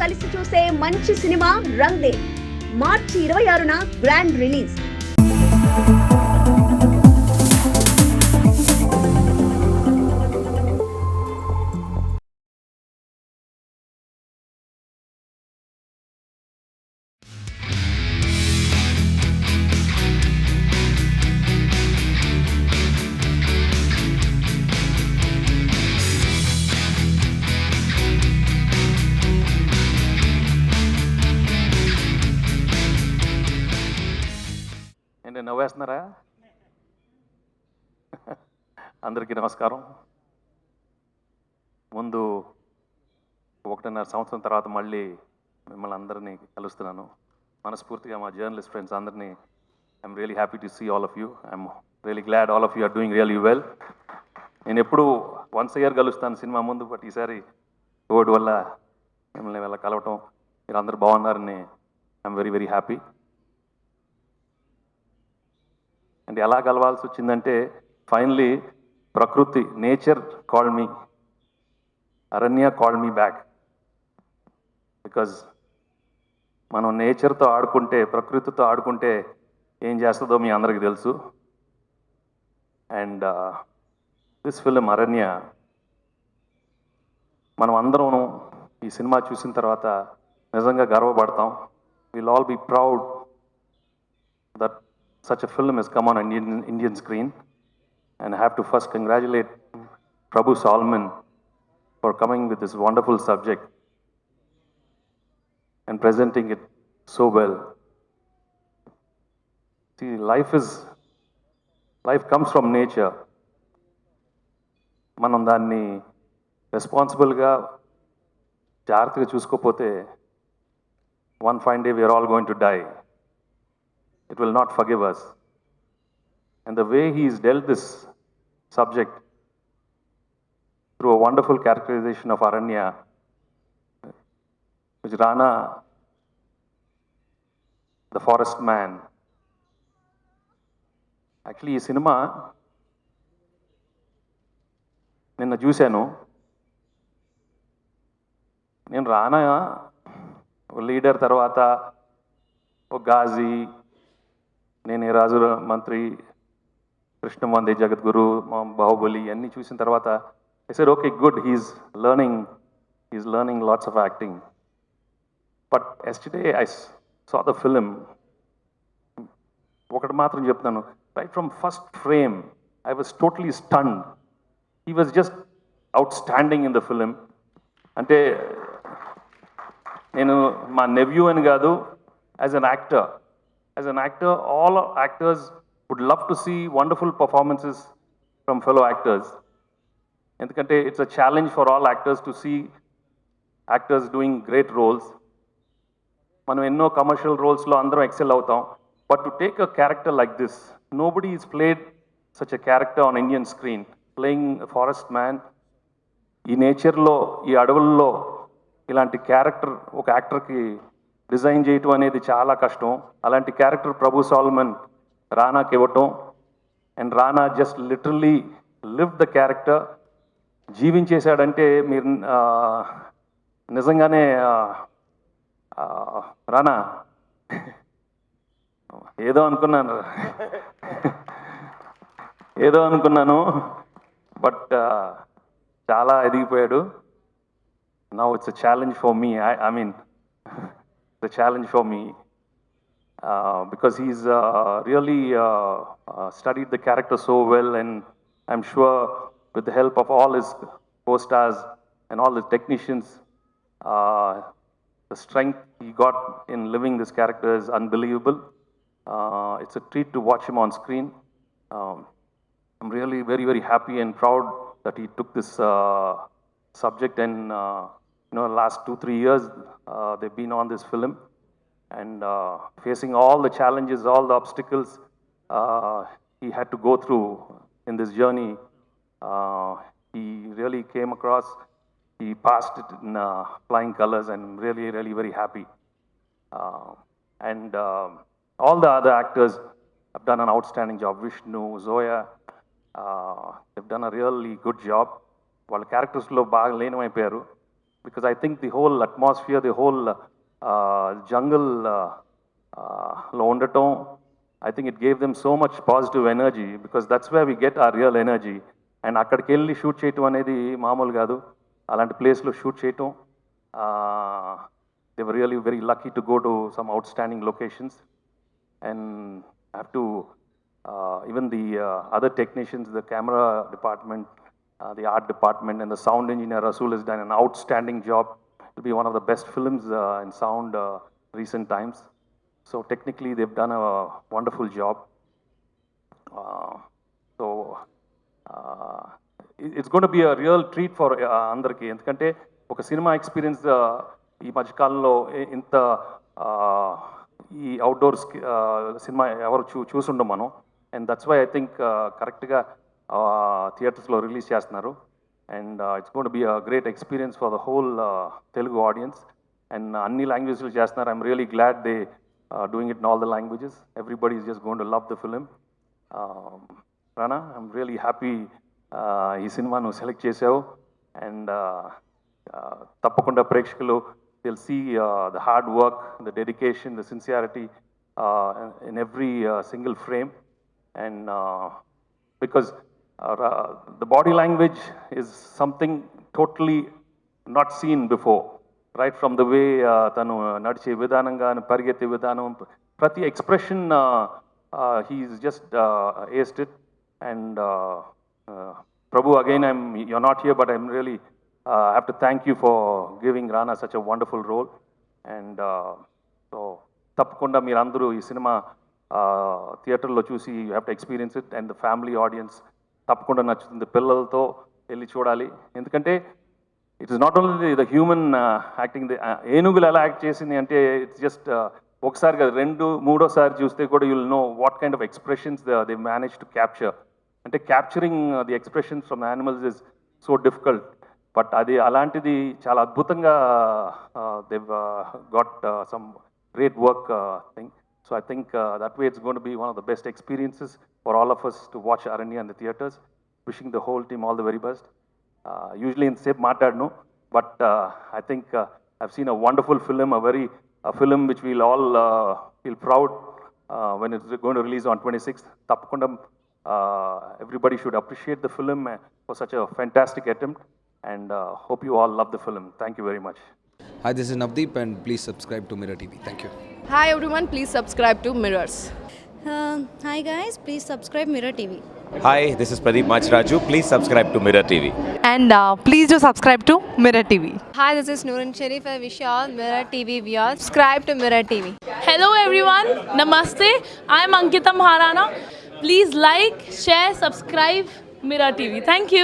కలిసి చూసే మంచి సినిమా రంగ్ దే మార్చి 26న గ్రాండ్ రిలీజ్. ఏంటి నవ్వేస్తున్నారా? అందరికీ నమస్కారం. ముందు 1.5 సంవత్సరం తర్వాత మళ్ళీ మిమ్మల్ని అందరినీ కలుస్తున్నాను. మనస్ఫూర్తిగా మా జర్నలిస్ట్ ఫ్రెండ్స్ అందరినీ I'm really happy to see all of you. I'm really glad all of you are doing really well. నేను ఎప్పుడు వన్స్ ఇయర్ కలుస్తాను సినిమా ముందు, బట్ ఈసారి కోవిడ్ వల్ల మిమ్మల్ని వెళ్ళ కలవటం, మీరు అందరు బాగున్నారని I'm very very happy. And ఎలా కలవాల్సి వచ్చిందంటే ఫైనలీ ప్రకృతి, నేచర్ కాల్డ్ మీ, అరణ్య కాల్డ్ మీ బ్యాక్. బికాజ్ మనం నేచర్తో ఆడుకుంటే, ప్రకృతితో ఆడుకుంటే ఏం చేస్తుందో మీ అందరికీ తెలుసు. అండ్ దిస్ ఫిలిం అరణ్య, మనం అందరం ఈ సినిమా చూసిన తర్వాత నిజంగా గర్వపడతాం. Will all be proud that such a film has come on Indian screen, and I have to first congratulate Prabhu Solomon for coming with this wonderful subject and presenting it so well. See, life comes from nature. మనం దాన్ని రెస్పాన్సిబుల్గా జాగ్రత్తగా చూసుకోకపోతే one fine day we are all going to die. It will not forgive us. And the way he's dealt this subject through a wonderful characterization of Aranya, which Rana, the forest man. Actually, ఈ cinema నిన్న చూశాను. నేను రానా leader తర్వాత ఒక గాజీ, నేను రాజు మంత్రి, కృష్ణమంది, జగద్గురు, బాహుబలి అన్నీ చూసిన తర్వాత I said okay good, he's learning lots of acting. But yesterday I saw the film. ఒకటి మాత్రం చెప్తాను, right from first frame I was totally stunned. He was just out standing in the film. అంటే నేను మా nephew అని కాదు, as an actor, all actors would love to see wonderful performances from fellow actors. Endukante it's a challenge for all actors to see actors doing great roles. Manam enno commercial roles lo andaram excel avutam, but to take a character like this, nobody has played such a character on Indian screen, playing a forest man. ఈ నేచర్లో, ఈ అడవుల్లో ఇలాంటి character ఒక యాక్టర్కి design చేయటం అనేది చాలా కష్టం. అలాంటి క్యారెక్టర్ ప్రభు సాల్మన్ రానాకి ఇవ్వటం, and Rana just literally live the character, జీవించేశాడంటే మీరు నిజంగానే రానా ఏదో అనుకున్నాను బట్ చాలా ఎదిగిపోయాడు. Now it's a challenge for me. I mean the challenge for me because he's really studied the character so well, and I'm sure with the help of all his co-stars and all the technicians, the strength he got in living this character is unbelievable. It's a treat to watch him on screen. I'm really very very happy and proud that he took this subject, and last 2-3 years they've been on this film, and facing all the challenges, all the obstacles he had to go through in this journey, he really came across, he passed it in flying colors, and really really very happy. And all the other actors have done an outstanding job. Vishnu, Zoya, they've done a really good job. వాళ్ళ క్యారెక్టర్స్లో బాగా లీనమైపోయారు. because I think the whole atmosphere, the whole jungle lo undatam, I think it gave them so much positive energy, because that's where we get our real energy. And అక్కడికి వెళ్ళి shoot చేయటం అనేది మామూలు కాదు. అలాంటి ప్లేస్లో షూట్ చేయటం, they were really very lucky to go to some outstanding locations. And I have to, even the other technicians, the camera department, the art department, and the sound engineer Rasool has done an outstanding job. It will be one of the best films in sound recent times. So technically they've done a wonderful job. So it's going to be a real treat for అందరికి, ఎందుకంటే ఒక cinema experience ఈ మధ్యకాలంలో ఇంత ఈ outdoors cinema ఎవరు చూసుండం మనం. And that's why I think కరెక్ట్గా థియేటర్స్లో రిలీజ్ చేస్తున్నారు. And it's gonna be a great experience for the whole Telugu audience. And అన్ని లాంగ్వేజ్లు చేస్తున్నారు. I'm really glad they doing it in all the languages. Everybody is just gonna love the film. Rana, I'm really happy ఈ cinema నువ్వు select చేసావు. And తప్పకుండా ప్రేక్షకులు they'll see the hard work, the dedication, the sincerity in every single frame. And because the body language is something totally not seen before, right from the way tanu nadiche vidananga and parigette vidanam, prati expression he's just aced it. And Prabhu, again, you're not here, but I'm really I have to thank you for giving Rana such a wonderful role. And so తప్పకుండా మీరందరూ ఈ cinema థియేటర్లో చూసి you have to experience it. And the family audience తప్పకుండా నచ్చుతుంది. పిల్లలతో వెళ్ళి చూడాలి. ఎందుకంటే it is not only the human acting. ఏనుగులు ఎలా యాక్ట్ చేసింది అంటే ఇట్స్ జస్ట్ ఒకసారి కదా, మూడోసారి చూస్తే కూడా you'll know what kind of expressions they manage to capture. అంటే capturing the expressions from animals is so difficult. But అది అలాంటిది చాలా అద్భుతంగా they've got some great work thing. So I think that way it's going to be one of the best experiences for all of us to watch Aranya in the theaters. Wishing the whole team all the very best. Usually in sep maatadnu, but I think I've seen a wonderful film, a film which we'll all feel proud when it's going to release on 26th. Tappakunda everybody should appreciate the film for such a fantastic attempt. And hope you all love the film. Thank you very much. Hi, this is Navdeep, and please subscribe to Mirror TV. Thank you. Hi everyone, please subscribe to Mirrors. Hi guys, please subscribe Mirror TV. Hi, this is Pradeep Machraju. Please subscribe to Mirror TV. And please do subscribe to Mirror TV. Hi, this is Noorun Sharif. I wish you all Mirror TV viewers subscribe to Mirror TV. Hello everyone, Namaste. I am Ankita Maharana. Please like, share, subscribe Mirror TV. Thank you.